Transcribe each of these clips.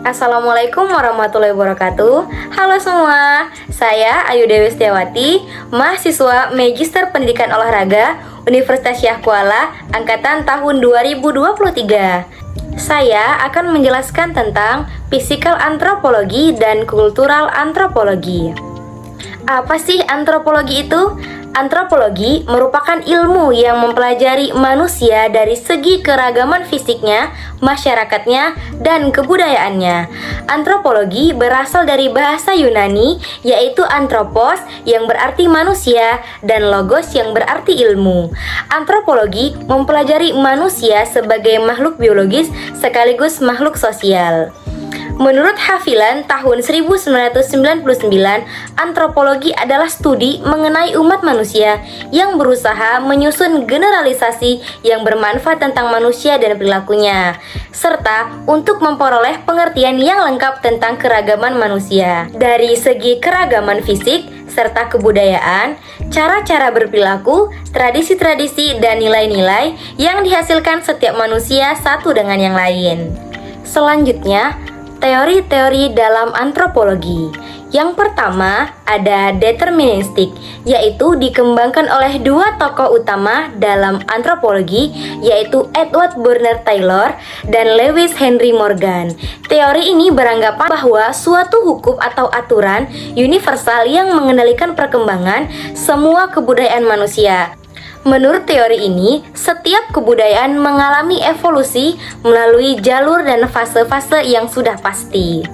Assalamualaikum warahmatullahi wabarakatuh. Halo semua, saya Ayu Dewi Setiawati, mahasiswa Magister Pendidikan Olahraga Universitas Syah Kuala, angkatan tahun 2023. Saya akan menjelaskan tentang Physical Antropologi dan Kultural Antropologi. Apa sih antropologi itu? Antropologi merupakan ilmu yang mempelajari manusia dari segi keragaman fisiknya, masyarakatnya, dan kebudayaannya. Antropologi berasal dari bahasa Yunani, yaitu anthropos yang berarti manusia dan logos yang berarti ilmu. Antropologi mempelajari manusia sebagai makhluk biologis sekaligus makhluk sosial. Menurut Haviland tahun 1999, antropologi adalah studi mengenai umat manusia yang berusaha menyusun generalisasi yang bermanfaat tentang manusia dan perilakunya, serta untuk memperoleh pengertian yang lengkap tentang keragaman manusia. Dari segi keragaman fisik, serta kebudayaan, cara-cara berperilaku, tradisi-tradisi, dan nilai-nilai yang dihasilkan setiap manusia satu dengan yang lain. Selanjutnya, teori-teori dalam antropologi. Yang pertama ada deterministik, yaitu dikembangkan oleh dua tokoh utama dalam antropologi, yaitu Edward Burner Taylor dan Lewis Henry Morgan. Teori ini beranggapan bahwa suatu hukum atau aturan universal yang mengendalikan perkembangan semua kebudayaan manusia. Menurut teori ini, setiap kebudayaan mengalami evolusi melalui jalur dan fase-fase yang sudah pasti.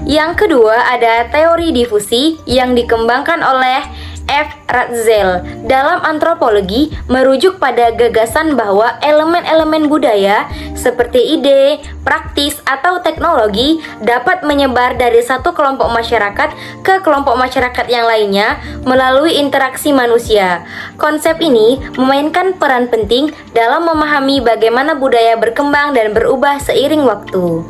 Yang kedua ada teori difusi yang dikembangkan oleh F. Ratzel. Dalam antropologi merujuk pada gagasan bahwa elemen-elemen budaya seperti ide, praktis, atau teknologi dapat menyebar dari satu kelompok masyarakat ke kelompok masyarakat yang lainnya melalui interaksi manusia. Konsep ini memainkan peran penting dalam memahami bagaimana budaya berkembang dan berubah seiring waktu.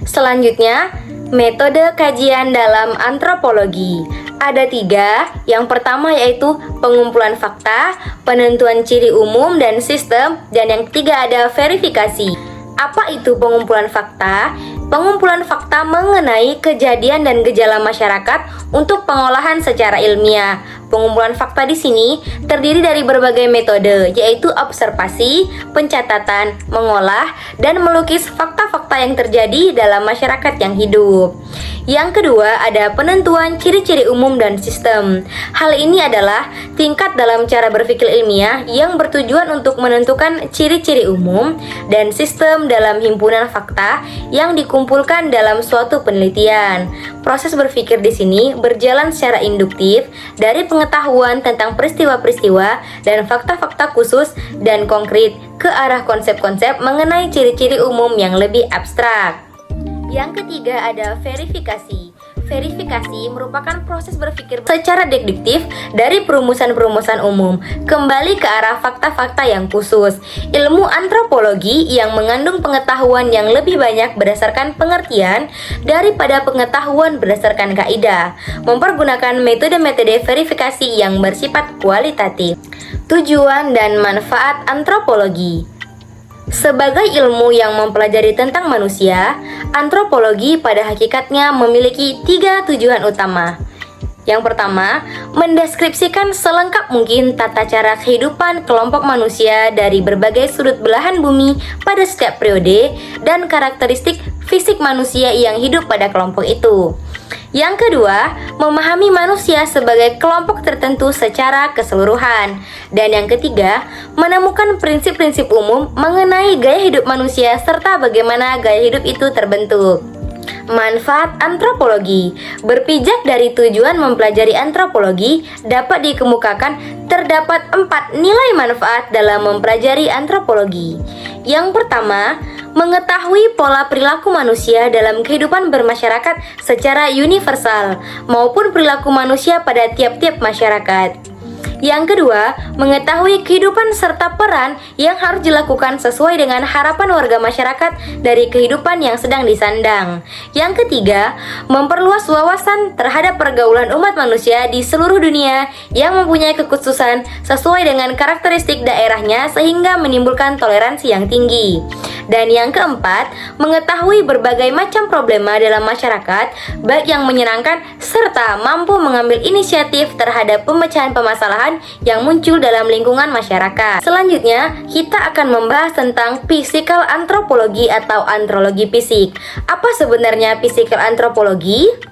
Selanjutnya, metode kajian dalam antropologi. Ada 3, yang pertama yaitu pengumpulan fakta, penentuan ciri umum dan sistem, dan yang ketiga ada verifikasi. Apa itu pengumpulan fakta? Pengumpulan fakta mengenai kejadian dan gejala masyarakat untuk pengolahan secara ilmiah. Pengumpulan fakta di sini terdiri dari berbagai metode, yaitu observasi, pencatatan, mengolah, dan melukis fakta-fakta yang terjadi dalam masyarakat yang hidup. Yang kedua ada penentuan ciri-ciri umum dan sistem. Hal ini adalah tingkat dalam cara berpikir ilmiah yang bertujuan untuk menentukan ciri-ciri umum dan sistem dalam himpunan fakta yang dikumpulkan dalam suatu penelitian. Proses berpikir di sini berjalan secara induktif dari pengetahuan tentang peristiwa-peristiwa dan fakta-fakta khusus dan konkret ke arah konsep-konsep mengenai ciri-ciri umum yang lebih abstrak. Yang ketiga ada verifikasi. Verifikasi merupakan proses berpikir secara deduktif dari perumusan-perumusan umum kembali ke arah fakta-fakta yang khusus. Ilmu antropologi yang mengandung pengetahuan yang lebih banyak berdasarkan pengertian daripada pengetahuan berdasarkan kaidah, mempergunakan metode-metode verifikasi yang bersifat kualitatif. Tujuan dan manfaat antropologi. Sebagai ilmu yang mempelajari tentang manusia, antropologi pada hakikatnya memiliki 3 tujuan utama. Yang pertama, mendeskripsikan selengkap mungkin tata cara kehidupan kelompok manusia dari berbagai sudut belahan bumi pada setiap periode dan karakteristik fisik manusia yang hidup pada kelompok itu. Yang kedua, memahami manusia sebagai kelompok tertentu secara keseluruhan. Dan yang ketiga, menemukan prinsip-prinsip umum mengenai gaya hidup manusia serta bagaimana gaya hidup itu terbentuk. Manfaat antropologi. Berpijak dari tujuan mempelajari antropologi dapat dikemukakan terdapat 4 nilai manfaat dalam mempelajari antropologi. Yang pertama, mengetahui pola perilaku manusia dalam kehidupan bermasyarakat secara universal maupun perilaku manusia pada tiap-tiap masyarakat. Yang kedua, mengetahui kehidupan serta peran yang harus dilakukan sesuai dengan harapan warga masyarakat dari kehidupan yang sedang disandang. Yang ketiga, memperluas wawasan terhadap pergaulan umat manusia di seluruh dunia yang mempunyai kekhususan sesuai dengan karakteristik daerahnya sehingga menimbulkan toleransi yang tinggi. Dan yang keempat, mengetahui berbagai macam problema dalam masyarakat, baik yang menyenangkan serta mampu mengambil inisiatif terhadap pemecahan permasalahan yang muncul dalam lingkungan masyarakat. Selanjutnya, kita akan membahas tentang physical anthropology atau antrologi fisik. Apa sebenarnya physical anthropology?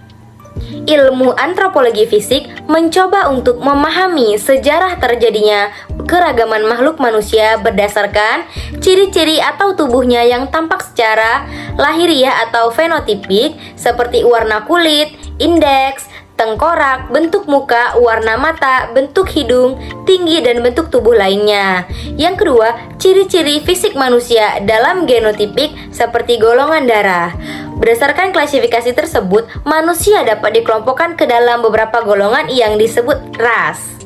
Ilmu antropologi fisik mencoba untuk memahami sejarah terjadinya keragaman makhluk manusia berdasarkan ciri-ciri atau tubuhnya yang tampak secara lahiriah atau fenotipik seperti warna kulit, indeks, tengkorak, bentuk muka, warna mata, bentuk hidung, tinggi, dan bentuk tubuh lainnya. Yang kedua, ciri-ciri fisik manusia dalam genotipik seperti golongan darah. Berdasarkan klasifikasi tersebut, manusia dapat dikelompokkan ke dalam beberapa golongan yang disebut ras.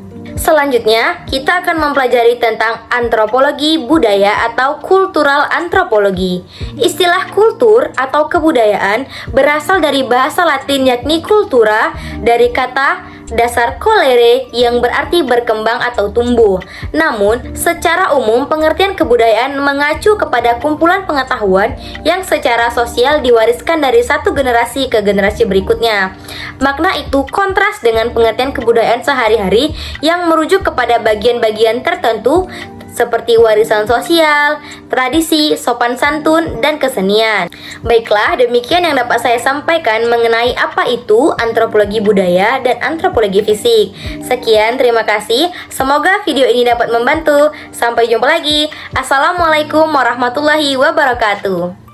Selanjutnya, kita akan mempelajari tentang antropologi budaya atau kultural antropologi. Istilah kultur atau kebudayaan berasal dari bahasa Latin yakni cultura dari kata dasar colere yang berarti berkembang atau tumbuh. Namun, secara umum pengertian kebudayaan mengacu kepada kumpulan pengetahuan yang secara sosial diwariskan dari satu generasi ke generasi berikutnya. Makna itu kontras dengan pengertian kebudayaan sehari-hari yang merujuk kepada bagian-bagian tertentu seperti warisan sosial, tradisi, sopan santun, dan kesenian. Baiklah, demikian yang dapat saya sampaikan mengenai apa itu antropologi budaya dan antropologi fisik. Sekian, terima kasih. Semoga video ini dapat membantu. Sampai jumpa lagi. Assalamualaikum warahmatullahi wabarakatuh.